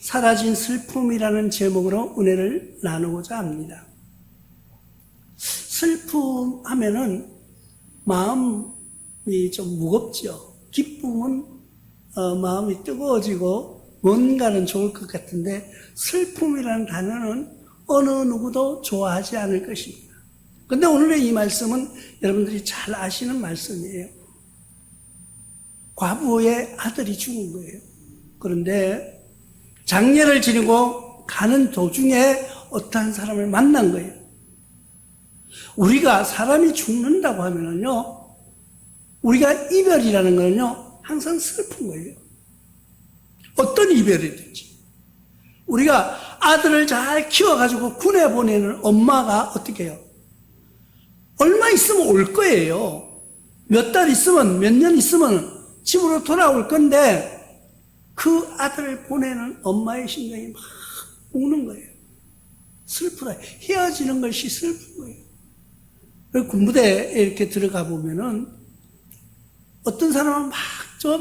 사라진 슬픔이라는 제목으로 은혜를 나누고자 합니다. 슬픔 하면은 마음이 좀 무겁죠. 기쁨은 마음이 뜨거워지고 뭔가는 좋을 것 같은데 슬픔이라는 단어는 어느 누구도 좋아하지 않을 것입니다. 근데 오늘의 이 말씀은 여러분들이 잘 아시는 말씀이에요. 과부의 아들이 죽은 거예요. 그런데 장례를 지내고 가는 도중에 어떠한 사람을 만난 거예요. 우리가 사람이 죽는다고 하면은요, 우리가 이별이라는 거는요, 항상 슬픈 거예요. 어떤 이별이든지. 우리가 아들을 잘 키워가지고 군에 보내는 엄마가 어떻게 해요? 얼마 있으면 올 거예요. 몇 달 있으면, 몇 년 있으면 집으로 돌아올 건데, 그 아들을 보내는 엄마의 심정이 막 우는 거예요. 슬프다. 헤어지는 것이 슬픈 거예요. 그리고 군부대에 이렇게 들어가 보면은 어떤 사람은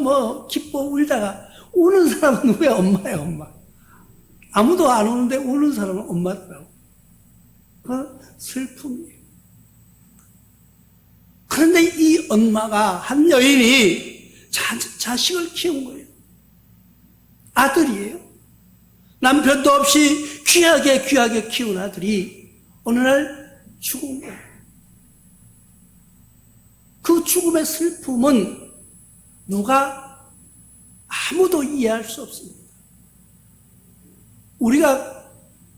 막 기뻐 울다가 우는 사람은 왜 엄마예요, 엄마. 아무도 안 우는데 우는 사람은 엄마더라고. 그 슬픔이에요. 그런데 이 엄마가 한 여인이 자식을 키운 거예요. 아들이에요. 남편도 없이 귀하게 키운 아들이 어느 날 죽은 거예요. 그 죽음의 슬픔은 누가 아무도 이해할 수 없습니다. 우리가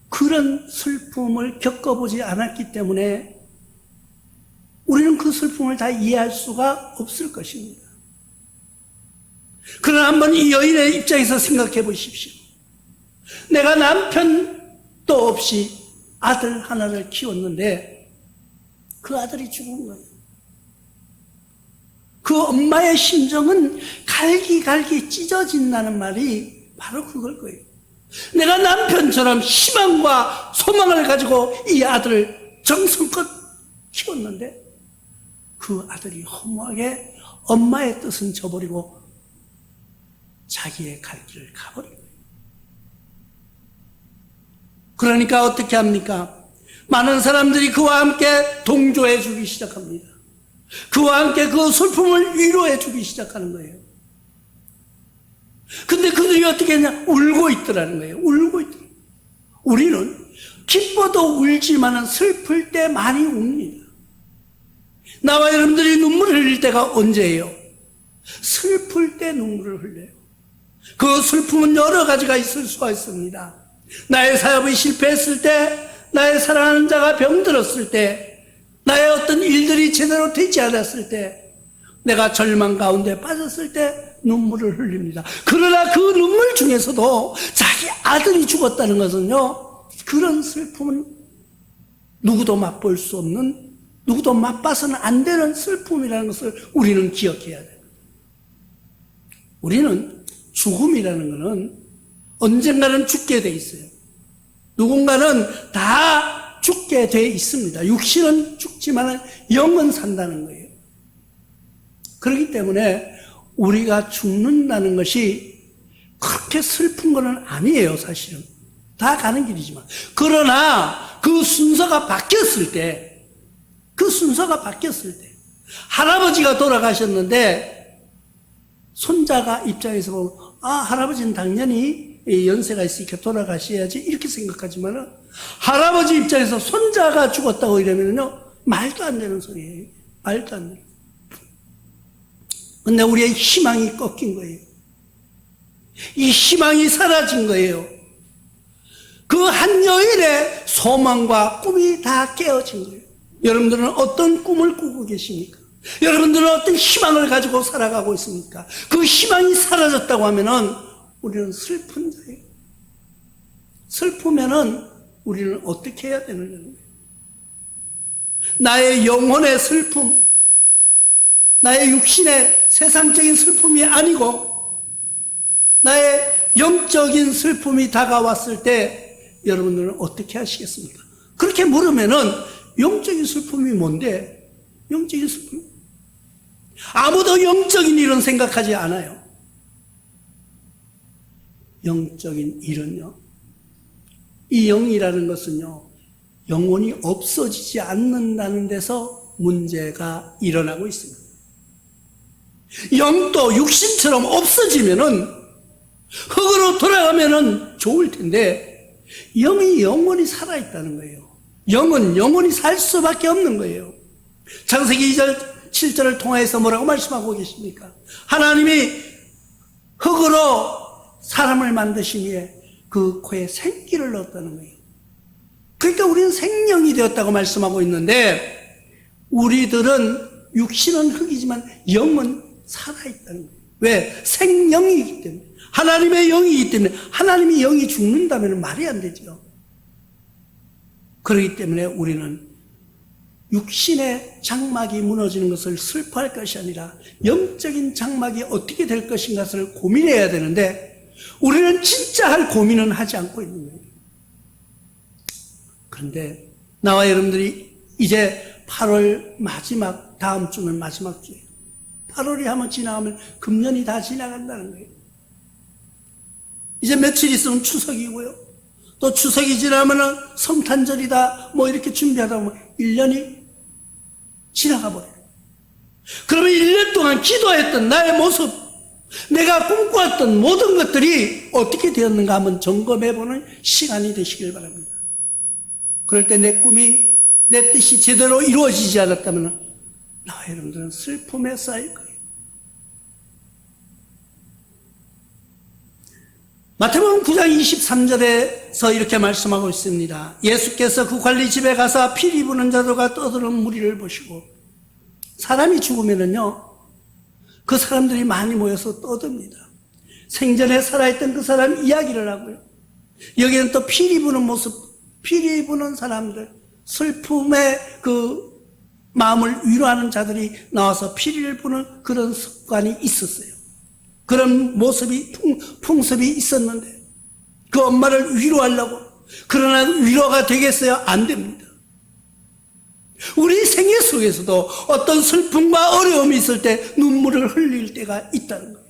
그런 슬픔을 겪어보지 않았기 때문에 우리는 그 슬픔을 다 이해할 수가 없을 것입니다. 그러나 한번 이 여인의 입장에서 생각해 보십시오. 내가 남편도 없이 아들 하나를 키웠는데 그 아들이 죽은 거예요. 그 엄마의 심정은 갈기갈기 찢어진다는 말이 바로 그걸 거예요. 내가 남편처럼 희망과 소망을 가지고 이 아들을 정성껏 키웠는데 그 아들이 허무하게 엄마의 뜻은 저버리고 자기의 갈 길을 가버린 거예요. 그러니까 어떻게 합니까? 많은 사람들이 그와 함께 동조해 주기 시작합니다. 그와 함께 그 슬픔을 위로해 주기 시작하는 거예요. 근데 그들이 어떻게 했냐? 울고 있더라는 거예요. 울고 있더라. 우리는 기뻐도 울지만은 슬플 때 많이 웁니다. 나와 여러분들이 눈물을 흘릴 때가 언제예요? 슬플 때 눈물을 흘려요. 그 슬픔은 여러 가지가 있을 수가 있습니다. 나의 사업이 실패했을 때, 나의 사랑하는 자가 병들었을 때, 나의 어떤 일들이 제대로 되지 않았을 때, 내가 절망 가운데 빠졌을 때 눈물을 흘립니다. 그러나 그 눈물 중에서도 자기 아들이 죽었다는 것은요, 그런 슬픔은 누구도 맛볼 수 없는, 누구도 맛봐서는 안 되는 슬픔이라는 것을 우리는 기억해야 돼요. 우리는 죽음이라는 것은 언젠가는 죽게 돼 있어요. 누군가는 다 죽게 돼 있습니다. 육신은 죽지만 영은 산다는 거예요. 그렇기 때문에 우리가 죽는다는 것이 그렇게 슬픈 건 아니에요, 사실은. 다 가는 길이지만. 그러나 그 순서가 바뀌었을 때, 할아버지가 돌아가셨는데 손자가 입장에서 보면 할아버지는 당연히 연세가 있으니까 돌아가셔야지 이렇게 생각하지만 할아버지 입장에서 손자가 죽었다고 이러면요 말도 안 되는 소리예요. 말도 안 되는. 근데 우리의 희망이 꺾인 거예요. 이 희망이 사라진 거예요. 그 한 여인의 소망과 꿈이 다 깨어진 거예요. 여러분들은 어떤 꿈을 꾸고 계십니까? 여러분들은 어떤 희망을 가지고 살아가고 있습니까? 그 희망이 사라졌다고 하면은 우리는 슬픈 자예요. 슬프면은 우리는 어떻게 해야 되느냐는 거예요. 나의 영혼의 슬픔, 나의 육신의 세상적인 슬픔이 아니고 나의 영적인 슬픔이 다가왔을 때 여러분들은 어떻게 하시겠습니까? 그렇게 물으면은 영적인 슬픔이 뭔데? 영적인 슬픔? 아무도 영적인 일은 생각하지 않아요. 영적인 일은요, 이 영이라는 것은요, 영원히 없어지지 않는다는 데서 문제가 일어나고 있습니다. 영도 육신처럼 없어지면은, 흙으로 돌아가면은 좋을 텐데, 영이 영원히 살아있다는 거예요. 영은 영원히 살 수밖에 없는 거예요. 창세기 2절, 7절을 통해서 뭐라고 말씀하고 계십니까? 하나님이 흙으로 사람을 만드시기에 그 코에 생기를 넣었다는 거예요. 그러니까 우리는 생명이 되었다고 말씀하고 있는데, 우리들은 육신은 흙이지만 영은 살아있다는 거예요. 왜? 생명이기 때문에. 하나님의 영이기 때문에. 하나님의 영이 죽는다면 말이 안 되죠. 그렇기 때문에 우리는 육신의 장막이 무너지는 것을 슬퍼할 것이 아니라 영적인 장막이 어떻게 될 것인가를 고민해야 되는데, 우리는 진짜 할 고민은 하지 않고 있는 거예요. 그런데 나와 여러분들이 이제 8월 마지막, 다음 주면 마지막 주예요. 8월이 한번 지나가면 금년이 다 지나간다는 거예요. 이제 며칠 있으면 추석이고요. 또 추석이 지나면은 성탄절이다, 뭐 이렇게 준비하다 보면 1년이 지나가 버려요. 그러면 1년 동안 기도했던 나의 모습, 내가 꿈꿔왔던 모든 것들이 어떻게 되었는가 한번 점검해보는 시간이 되시길 바랍니다. 그럴 때 내 꿈이, 내 뜻이 제대로 이루어지지 않았다면 나와 여러분들은 슬픔에 쌓일 거예요. 마태복음 9장 23절에서 이렇게 말씀하고 있습니다. 예수께서 그 관리집에 가서 피리 부는 자들과 떠드는 무리를 보시고, 사람이 죽으면은요, 그 사람들이 많이 모여서 떠듭니다. 생전에 살아있던 그 사람 이야기를 하고요. 여기는 또 피리 부는 모습, 피리 부는 사람들, 슬픔의 그 마음을 위로하는 자들이 나와서 피리를 부는 그런 습관이 있었어요. 그런 모습이, 풍습이 있었는데, 그 엄마를 위로하려고, 그러나 위로가 되겠어요? 안 됩니다. 우리 생애 속에서도 어떤 슬픔과 어려움이 있을 때 눈물을 흘릴 때가 있다는 거예요.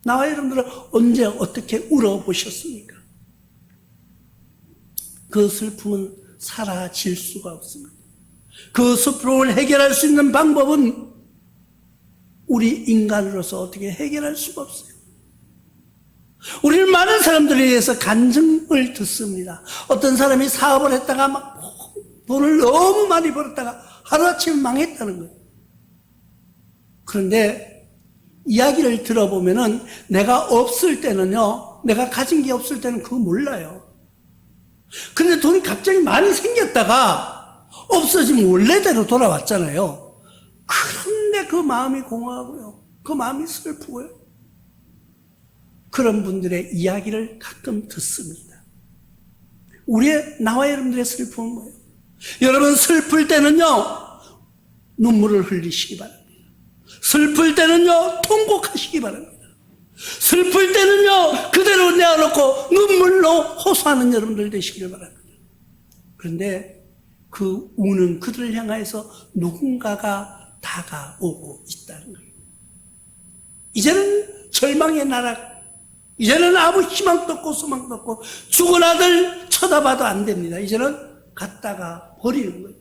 나와 여러분들은 언제 어떻게 울어보셨습니까? 그 슬픔은 사라질 수가 없습니다. 그 슬픔을 해결할 수 있는 방법은 우리 인간으로서 어떻게 해결할 수가 없어요. 우리는 많은 사람들에 의해서 간증을 듣습니다. 어떤 사람이 사업을 했다가 막 돈을 너무 많이 벌었다가 하루아침에 망했다는 거예요. 그런데 이야기를 들어보면은 내가 없을 때는요, 내가 가진 게 없을 때는 그거 몰라요. 그런데 돈이 갑자기 많이 생겼다가 없어지면 원래대로 돌아왔잖아요. 그런데 그 마음이 공허하고요, 그 마음이 슬프고요. 그런 분들의 이야기를 가끔 듣습니다. 나와 여러분들의 슬픔은 뭐예요? 여러분 슬플 때는요, 눈물을 흘리시기 바랍니다. 슬플 때는요, 통곡하시기 바랍니다. 슬플 때는요, 그대로 내어놓고 눈물로 호소하는 여러분들 되시기를 바랍니다. 그런데 그 우는 그들을 향해서 누군가가 다가오고 있다는 거예요. 이제는 절망의 나라, 이제는 아무 희망도 없고 소망도 없고 죽은 아들 쳐다봐도 안 됩니다. 이제는 갔다가 버리는 거예요.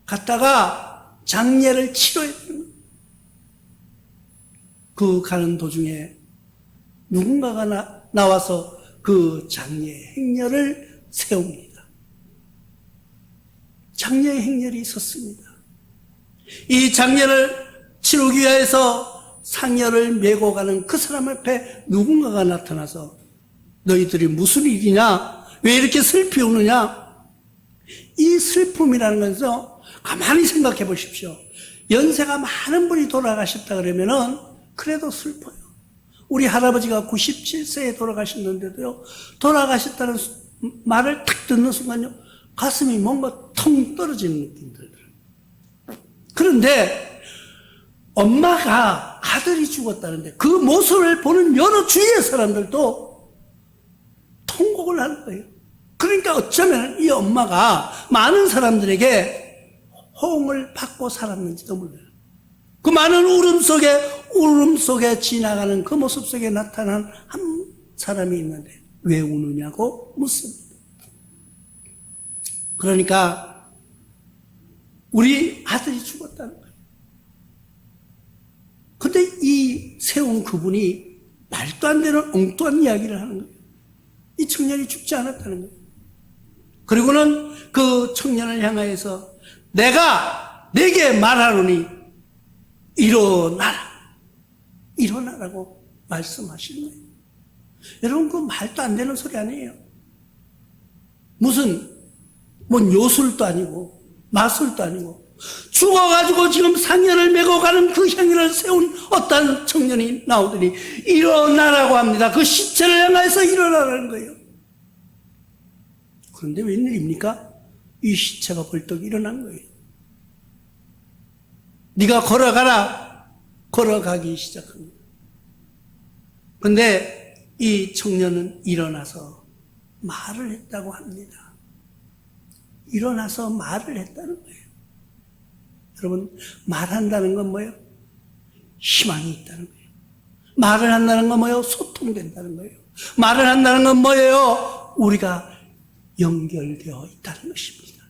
갔다가 장례를 치러야 되는 거예요. 그 가는 도중에 누군가가 나와서 그 장례 행렬을 세웁니다. 장례 행렬이 있었습니다. 이 장례를 치르기 위해서 상여를 메고 가는 그 사람 앞에 누군가가 나타나서 너희들이 무슨 일이냐? 왜 이렇게 슬피 우느냐? 이 슬픔이라는 것은 가만히 생각해 보십시오. 연세가 많은 분이 돌아가셨다 그러면은 그래도 슬퍼요. 우리 할아버지가 97세에 돌아가셨는데도요, 돌아가셨다는 말을 딱 듣는 순간요, 가슴이 뭔가 통 떨어지는 느낌이 들더라고요. 그런데 엄마가 아들이 죽었다는데 그 모습을 보는 여러 주위의 사람들도 통곡을 하는 거예요. 그러니까 어쩌면 이 엄마가 많은 사람들에게 호응을 받고 살았는지도 몰라요. 그 많은 울음 속에 지나가는 그 모습 속에 나타난 한 사람이 있는데 왜 우느냐고 묻습니다. 그러니까 우리 아들이 죽었다는 거예요. 근데 이 세운 그분이 말도 안 되는 엉뚱한 이야기를 하는 거예요. 이 청년이 죽지 않았다는 거예요. 그리고는 그 청년을 향하여서 내가 네게 말하노니 일어나라. 일어나라고 말씀하시는 거예요. 여러분, 그 말도 안 되는 소리 아니에요. 무슨 뭔 요술도 아니고 마술도 아니고 죽어가지고 지금 상여를 메고 가는 그 향유를 세운 어떤 청년이 나오더니 일어나라고 합니다. 그 시체를 향해서 일어나라는 거예요. 그런데 웬일입니까? 이 시체가 벌떡 일어난 거예요. 네가 걸어가라. 걸어가기 시작합니다. 근데 이 청년은 일어나서 말을 했다고 합니다. 일어나서 말을 했다는 거예요. 여러분, 말한다는 건 뭐예요? 희망이 있다는 거예요. 말을 한다는 건 뭐예요? 소통된다는 거예요. 말을 한다는 건 뭐예요? 우리가 연결되어 있다는 것입니다.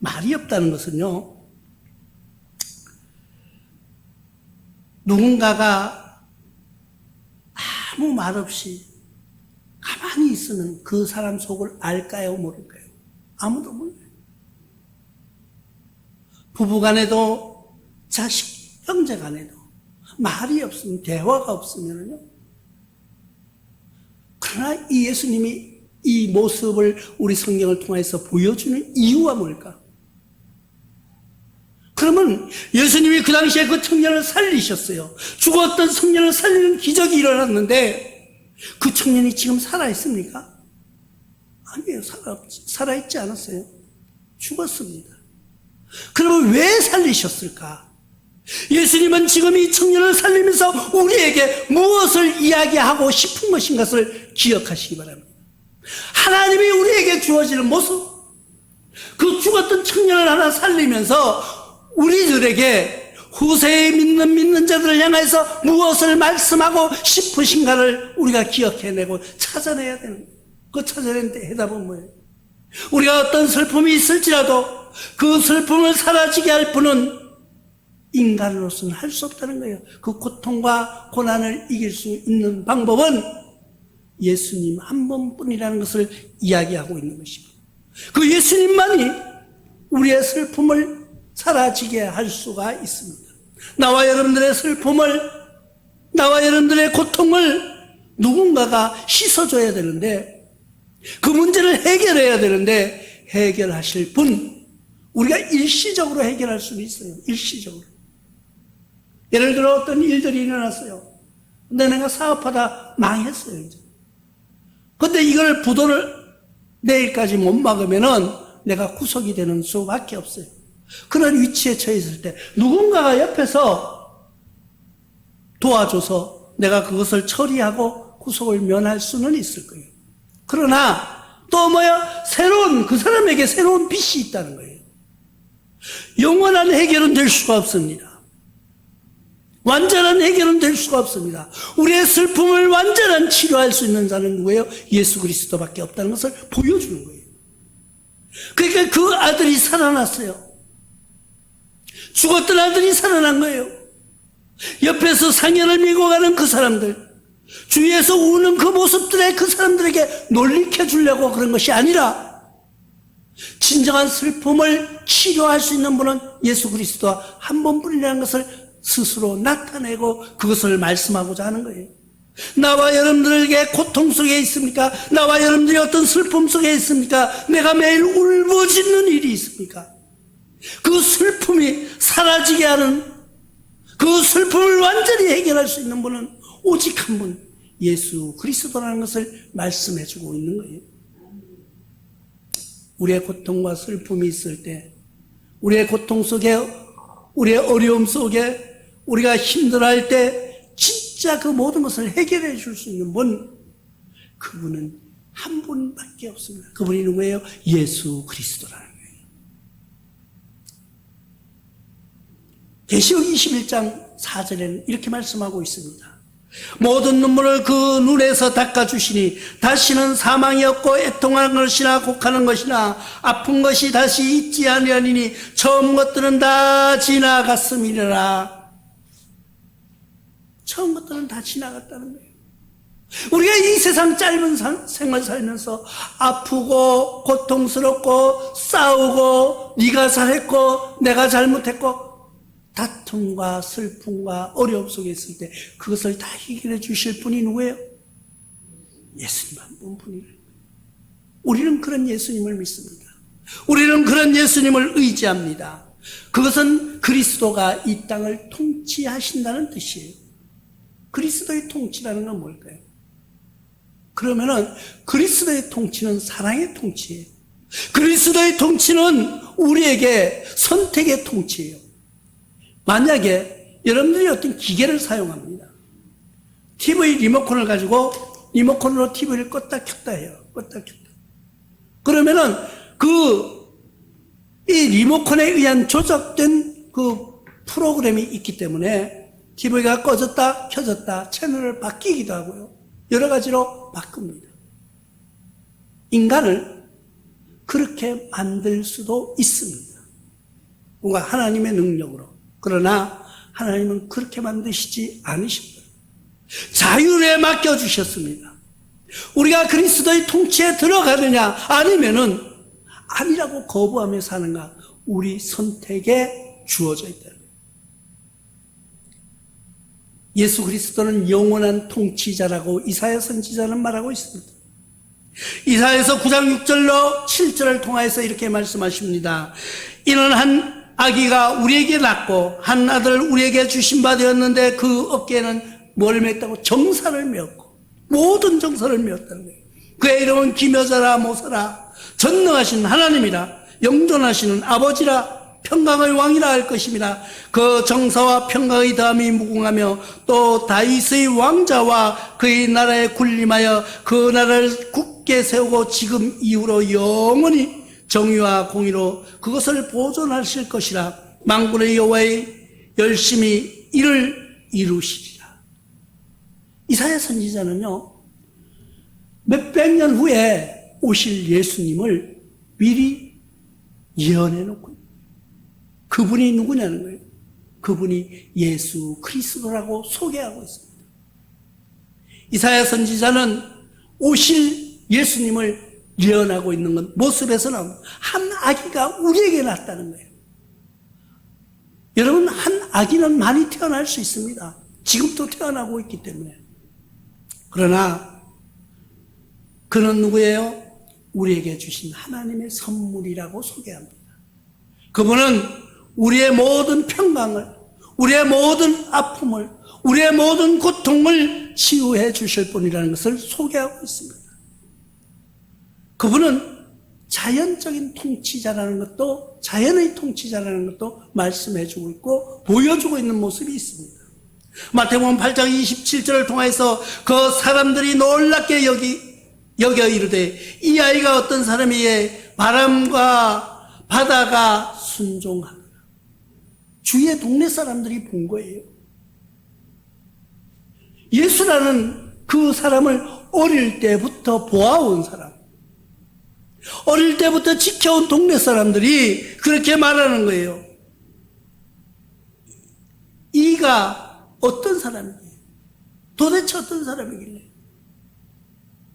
말이 없다는 것은요, 누군가가 아무 말 없이 가만히 있으면 그 사람 속을 알까요, 모를까요? 아무도 몰라요. 부부간에도 자식, 형제간에도 말이 없으면, 대화가 없으면요. 그러나 이 예수님이 이 모습을 우리 성경을 통해서 보여주는 이유가 뭘까? 그러면 예수님이 그 당시에 그 청년을 살리셨어요. 죽었던 청년을 살리는 기적이 일어났는데 그 청년이 지금 살아있습니까? 아니에요. 살아있지 않았어요. 죽었습니다. 그러면 왜 살리셨을까? 예수님은 지금 이 청년을 살리면서 우리에게 무엇을 이야기하고 싶은 것인 것을 기억하시기 바랍니다. 하나님이 우리에게 주어지는 모습, 그 죽었던 청년을 하나 살리면서 우리들에게 후세에 믿는 자들을 향해서 무엇을 말씀하고 싶으신가를 우리가 기억해내고 찾아내야 되는 거예요. 그 찾아낸 해답은 뭐예요? 우리가 어떤 슬픔이 있을지라도 그 슬픔을 사라지게 할 분은 인간으로서는 할 수 없다는 거예요. 그 고통과 고난을 이길 수 있는 방법은 예수님 한 번뿐이라는 것을 이야기하고 있는 것입니다. 그 예수님만이 우리의 슬픔을 사라지게 할 수가 있습니다. 나와 여러분들의 슬픔을, 나와 여러분들의 고통을 누군가가 씻어줘야 되는데, 그 문제를 해결해야 되는데 해결하실 분, 우리가 일시적으로 해결할 수는 있어요. 일시적으로. 예를 들어 어떤 일들이 일어났어요. 근데 내가 사업하다 망했어요. 이제. 근데 이걸 부도를 내일까지 못 막으면은 내가 구속이 되는 수밖에 없어요. 그런 위치에 처해 있을 때 누군가가 옆에서 도와줘서 내가 그것을 처리하고 구속을 면할 수는 있을 거예요. 그러나 또 뭐야? 그 사람에게 새로운 빛이 있다는 거예요. 영원한 해결은 될 수가 없습니다. 완전한 해결은 될 수가 없습니다. 우리의 슬픔을 완전한 치료할 수 있는 자는 누구예요? 예수 그리스도밖에 없다는 것을 보여주는 거예요. 그러니까 그 아들이 살아났어요. 죽었던 아들이 살아난 거예요. 옆에서 상여를 밀고 가는 그 사람들, 주위에서 우는 그 모습들에 그 사람들에게 놀리켜 주려고 그런 것이 아니라 진정한 슬픔을 치료할 수 있는 분은 예수 그리스도와 한 번뿐이라는 것을 스스로 나타내고 그것을 말씀하고자 하는 거예요. 나와 여러분들에게 고통 속에 있습니까? 나와 여러분들이 어떤 슬픔 속에 있습니까? 내가 매일 울부짖는 일이 있습니까? 그 슬픔이 사라지게 하는, 그 슬픔을 완전히 해결할 수 있는 분은 오직 한 분, 예수 그리스도라는 것을 말씀해주고 있는 거예요. 우리의 고통과 슬픔이 있을 때, 우리의 고통 속에, 우리의 어려움 속에, 우리가 힘들어할 때 진짜 그 모든 것을 해결해 줄 수 있는 분, 그분은 한 분밖에 없습니다. 그분이 누구예요? 예수 그리스도라는 거예요. 계시록 21장 4절에는 이렇게 말씀하고 있습니다. 모든 눈물을 그 눈에서 닦아주시니 다시는 사망이 없고 애통하는 것이나 곡하는 것이나 아픈 것이 다시 있지 아니하니니 처음 것들은 다 지나갔음이니라. 처음 것들은 다 지나갔다는 거예요. 우리가 이 세상 짧은 생활 살면서 아프고 고통스럽고 싸우고 네가 잘했고 내가 잘못했고 다툼과 슬픔과 어려움 속에 있을 때 그것을 다 해결해 주실 분이 누구예요? 예수님 한 분뿐이에요. 우리는 그런 예수님을 믿습니다. 우리는 그런 예수님을 의지합니다. 그것은 그리스도가 이 땅을 통치하신다는 뜻이에요. 그리스도의 통치라는 건 뭘까요? 그러면은 그리스도의 통치는 사랑의 통치예요. 그리스도의 통치는 우리에게 선택의 통치예요. 만약에 여러분들이 어떤 기계를 사용합니다. TV 리모컨을 가지고 리모컨으로 TV를 껐다 켰다 해요. 껐다 켰다. 그러면은 이 리모컨에 의한 조작된 그 프로그램이 있기 때문에 TV가 꺼졌다 켜졌다 채널을 바뀌기도 하고요. 여러 가지로 바꿉니다. 인간을 그렇게 만들 수도 있습니다. 뭔가 하나님의 능력으로. 그러나 하나님은 그렇게 만드시지 않으십니다. 자율에 맡겨주셨습니다. 우리가 그리스도의 통치에 들어가느냐 아니면은 아니라고 거부하며 사는가, 우리 선택에 주어져 있다. 예수 그리스도는 영원한 통치자라고 이사야 선지자는 말하고 있습니다. 이사야서 9장 6절로 7절을 통하여서 이렇게 말씀하십니다. 이는 한 아기가 우리에게 낳고 한 아들을 우리에게 주신 바 되었는데 그 어깨에는 뭘 맸다고? 정사를 메었고 모든 정사를 메었다는 거예요. 그의 이름은 기묘자라 모사라 전능하신 하나님이라 영존하시는 아버지라 평강의 왕이라 할 것입니다. 그 정사와 평강의 다음이 무궁하며 또 다윗의 왕자와 그의 나라에 군림하여 그 나라를 굳게 세우고 지금 이후로 영원히 정의와 공의로 그것을 보존하실 것이라. 만군의 여호와의 열심히 이를 이루시리라. 이사야 선지자는요, 몇백 년 후에 오실 예수님을 미리 예언해 놓고 그분이 누구냐는 거예요. 그분이 예수 그리스도라고 소개하고 있습니다. 이사야 선지자는 오실 예수님을 예언하고 있는 건 모습에서는 한 아기가 우리에게 낳았다는 거예요. 여러분, 한 아기는 많이 태어날 수 있습니다. 지금도 태어나고 있기 때문에. 그러나 그는 누구예요? 우리에게 주신 하나님의 선물이라고 소개합니다. 그분은 우리의 모든 평강을, 우리의 모든 아픔을, 우리의 모든 고통을 치유해 주실 분이라는 것을 소개하고 있습니다. 그분은 자연적인 통치자라는 것도, 자연의 통치자라는 것도 말씀해 주고 있고 보여주고 있는 모습이 있습니다. 마태복음 8장 27절을 통해서 그 사람들이 놀랍게 여겨 이르되 이 아이가 어떤 사람이에 바람과 바다가 순종하느라. 주위의 동네 사람들이 본 거예요. 예수라는 그 사람을 어릴 때부터 보아온 사람, 어릴 때부터 지켜온 동네 사람들이 그렇게 말하는 거예요. 이가 어떤 사람이에요? 도대체 어떤 사람이길래?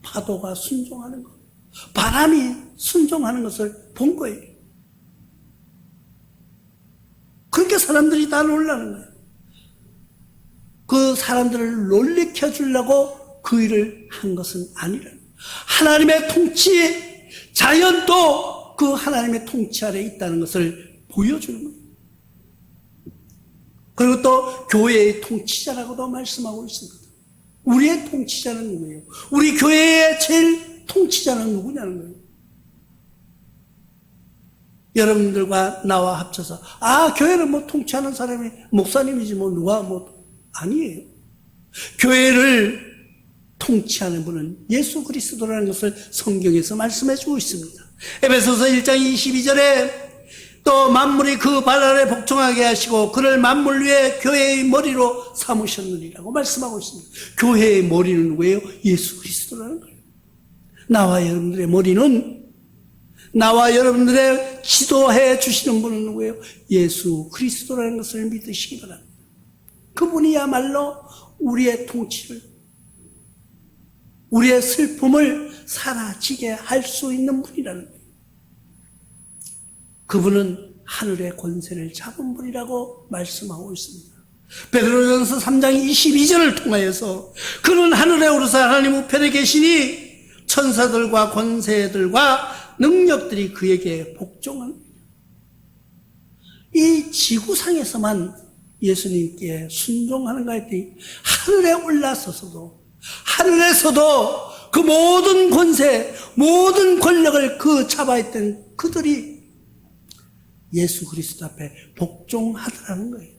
파도가 순종하는 것, 바람이 순종하는 것을 본 거예요. 그렇게 사람들이 다 놀라는 거예요. 그 사람들을 놀래켜 주려고 그 일을 한 것은 아니라는 거예요. 하나님의 통치, 자연도 그 하나님의 통치 아래 있다는 것을 보여주는 거예요. 그리고 또 교회의 통치자라고도 말씀하고 있습니다. 우리의 통치자는 누구예요? 우리 교회의 제일 통치자는 누구냐는 거예요. 여러분들과 나와 합쳐서 교회를 뭐 통치하는 사람이 목사님이지 뭐 누가 뭐 아니에요. 교회를 통치하는 분은 예수 그리스도라는 것을 성경에서 말씀해 주고 있습니다. 에베소서 1장 22절에 또 만물이 그 발 아래 복종하게 하시고 그를 만물 위에 교회의 머리로 삼으셨느니라고 말씀하고 있습니다. 교회의 머리는 누구예요? 예수 그리스도라는 거예요. 나와 여러분들의 머리는, 나와 여러분들의 지도해 주시는 분은 누구예요? 예수 그리스도라는 것을 믿으시기 바랍니다. 그분이야말로 우리의 통치를, 우리의 슬픔을 사라지게 할 수 있는 분이라는 거예요. 그분은 하늘의 권세를 잡은 분이라고 말씀하고 있습니다. 베드로전서 3장 22절을 통하여서 그는 하늘에 오르사 하나님 우편에 계시니 천사들과 권세들과 능력들이 그에게 복종합니다. 이 지구상에서만 예수님께 순종하는가 했더니 하늘에 올라서서도, 하늘에서도 그 모든 권세, 모든 권력을 그 잡아있던 그들이 예수 그리스도 앞에 복종하더라는 거예요.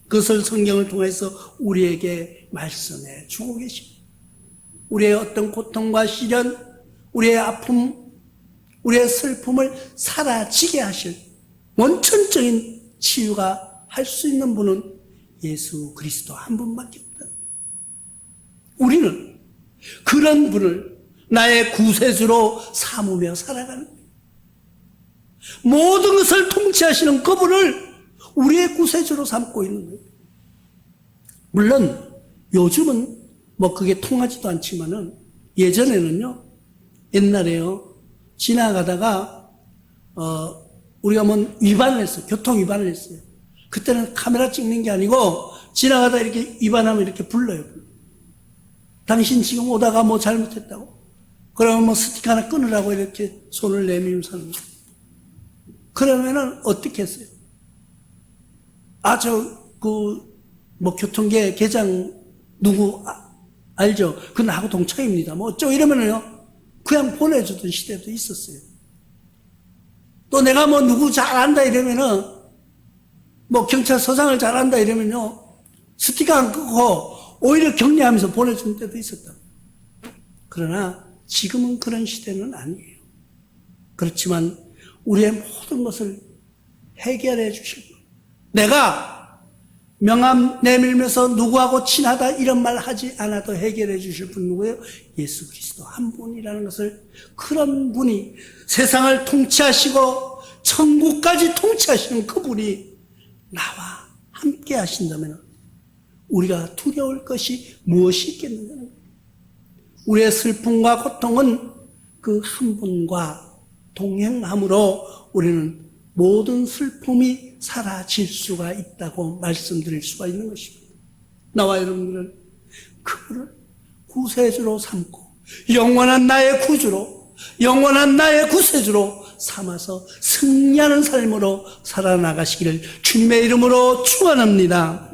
그것을 성경을 통해서 우리에게 말씀해 주고 계십니다. 우리의 어떤 고통과 시련, 우리의 아픔, 우리의 슬픔을 사라지게 하실 원천적인 치유가 할 수 있는 분은 예수 그리스도 한 분밖에 없다. 우리는 그런 분을 나의 구세주로 삼으며 살아가는 거예요. 모든 것을 통치하시는 그분을 우리의 구세주로 삼고 있는 거예요. 물론 요즘은 뭐 그게 통하지도 않지만은 예전에는요, 옛날에요, 지나가다가 우리가 뭐 위반을 했어요. 교통 위반을 했어요. 그때는 카메라 찍는 게 아니고 지나가다 이렇게 위반하면 이렇게 불러요. 당신 지금 오다가 뭐 잘못했다고. 그러면 뭐 스티커 하나 끊으라고 이렇게 손을 내밀면서 하는 거예요. 그러면은 어떻게 했어요? 뭐 교통계 계장 누구 알죠? 그 나하고 동창입니다. 뭐 어쩌고 이러면은요, 그냥 보내주던 시대도 있었어요. 또 내가 뭐 누구 잘 안다 이러면은, 뭐 경찰서장을 잘 안다 이러면요, 스티커 안 끄고 오히려 격려하면서 보내주는 때도 있었다. 그러나 지금은 그런 시대는 아니에요. 그렇지만 우리의 모든 것을 해결해 주실 분. 내가 명함 내밀면서 누구하고 친하다 이런 말 하지 않아도 해결해 주실 분 누구예요? 예수 그리스도 한 분이라는 것을, 그런 분이 세상을 통치하시고 천국까지 통치하시는 그분이 나와 함께 하신다면 우리가 두려울 것이 무엇이 있겠느냐는 거예요. 우리의 슬픔과 고통은 그 한 분과 동행함으로 우리는 모든 슬픔이 사라질 수가 있다고 말씀드릴 수가 있는 것입니다. 나와 여러분들은 그분을 구세주로 삼고 영원한 나의 구주로, 영원한 나의 구세주로 삼아서 승리하는 삶으로 살아나가시기를 주님의 이름으로 축원합니다.